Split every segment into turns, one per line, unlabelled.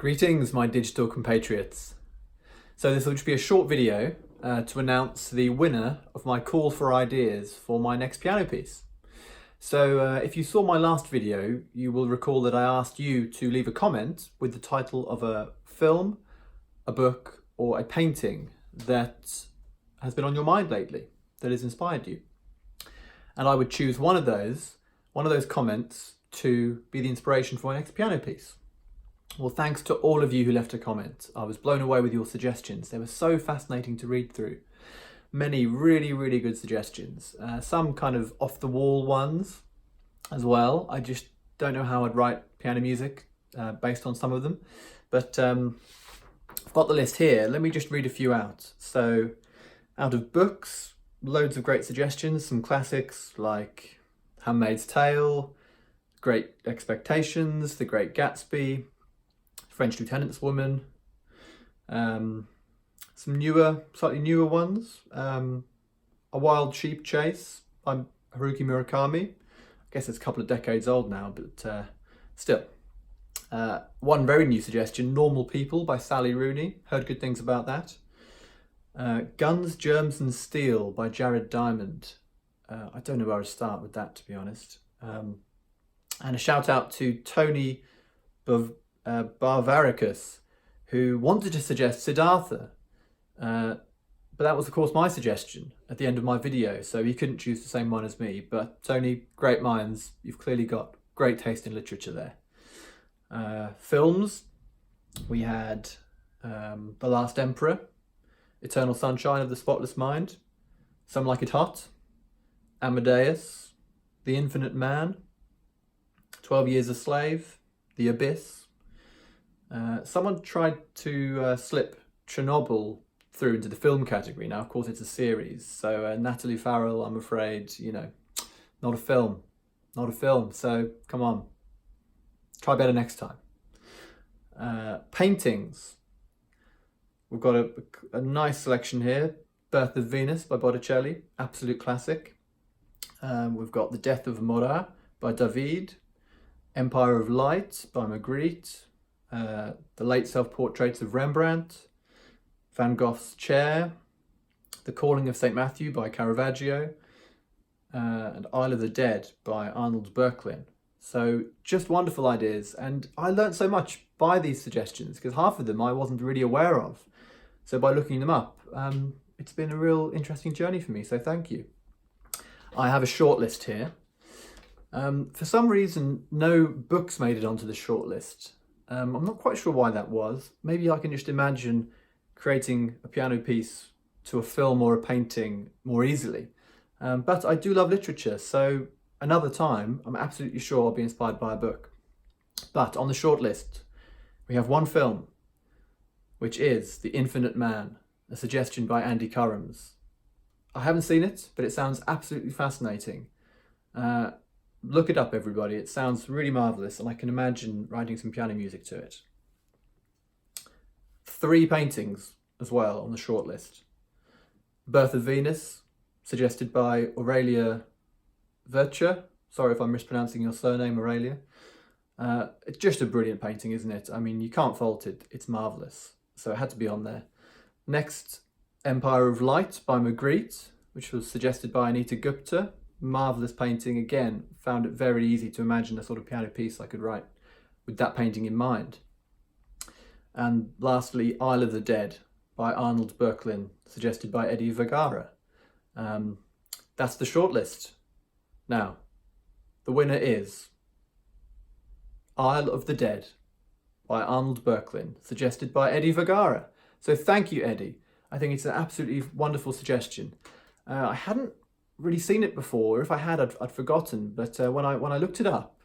Greetings, my digital compatriots. So this will just be a short video to announce the winner of my call for ideas for my next piano piece. So if you saw my last video, you will recall that I asked you to leave a comment with the title of a film, a book, or a painting that has been on your mind lately, that has inspired you. And I would choose one of those comments to be the inspiration for my next piano piece. Well, thanks to all of you who left a comment. I was blown away with your suggestions. They were so fascinating to read through. Many really, really good suggestions. Some kind of off-the-wall ones as well. I just don't know how I'd write piano music based on some of them. But I've got the list here. Let me just read a few out. So, out of books, loads of great suggestions. Some classics like Handmaid's Tale, Great Expectations, The Great Gatsby, French Lieutenant's Woman, some slightly newer ones, A Wild Sheep Chase by Haruki Murakami. I guess it's a couple of decades old now, but still. One very new suggestion, Normal People by Sally Rooney. Heard good things about that. Guns, Germs and Steel by Jared Diamond. I don't know where to start with that, to be honest. And a shout out to Tony Barvaricus, who wanted to suggest Siddhartha, but that was of course my suggestion at the end of my video, so he couldn't choose the same one as me. But Tony, great minds, you've clearly got great taste in literature there. Films, we had The Last Emperor, Eternal Sunshine of the Spotless Mind, Some Like It Hot, Amadeus, The Infinite Man, 12 Years a Slave, The Abyss. Someone tried to slip Chernobyl through into the film category. Now, of course, it's a series. So Natalie Farrell, I'm afraid, not a film. Not a film. So come on. Try better next time. Paintings. We've got a nice selection here. Birth of Venus by Botticelli. Absolute classic. We've got The Death of Morat by David. Empire of Light by Magritte. The Late Self-Portraits of Rembrandt, Van Gogh's Chair, The Calling of St. Matthew by Caravaggio, and Isle of the Dead by Arnold Böcklin. So just wonderful ideas, and I learnt so much by these suggestions because half of them I wasn't really aware of. So by looking them up, it's been a real interesting journey for me, so thank you. I have a short list here. For some reason, no books made it onto the short list. I'm not quite sure why that was. Maybe I can just imagine creating a piano piece to a film or a painting more easily. But I do love literature, so another time I'm absolutely sure I'll be inspired by a book. But on the short list, we have one film, which is The Infinite Man, a suggestion by Andy Currams. I haven't seen it, but it sounds absolutely fascinating. Look it up, everybody. It sounds really marvellous, and I can imagine writing some piano music to it. 3 paintings as well on the short list. Birth of Venus, suggested by Aurelia Virtue. Sorry if I'm mispronouncing your surname, Aurelia. It's just a brilliant painting, isn't it? I mean, you can't fault it. It's marvellous. So it had to be on there. Next, Empire of Light by Magritte, which was suggested by Anita Gupta. Marvellous painting. Again, found it very easy to imagine a sort of piano piece I could write with that painting in mind. And lastly, Isle of the Dead by Arnold Böcklin, suggested by Eddie Vergara. That's the shortlist. Now, the winner is Isle of the Dead by Arnold Böcklin, suggested by Eddie Vergara. So thank you, Eddie. I think it's an absolutely wonderful suggestion. I hadn't really seen it before. If I had, I'd forgotten. But when I looked it up,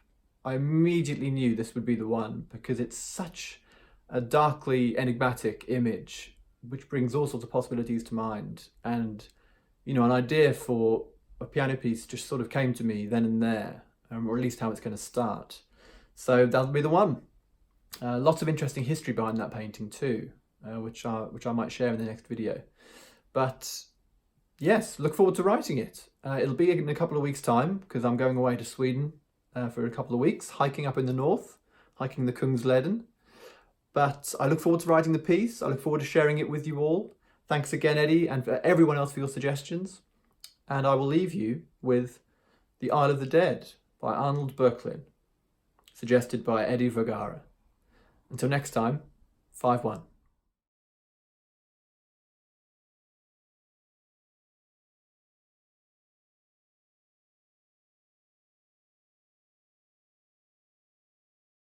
I immediately knew this would be the one because it's such a darkly enigmatic image, which brings all sorts of possibilities to mind. And an idea for a piano piece just sort of came to me then and there, or at least how it's going to start. So that'll be the one. Lots of interesting history behind that painting too, which I might share in the next video. But yes, look forward to writing it. It'll be in a couple of weeks' time because I'm going away to Sweden for a couple of weeks, hiking up in the north, hiking the Kungsleden. But I look forward to writing the piece. I look forward to sharing it with you all. Thanks again, Eddie, and for everyone else for your suggestions. And I will leave you with The Isle of the Dead by Arnold Böcklin, suggested by Eddie Vergara. Until next time, 5-1.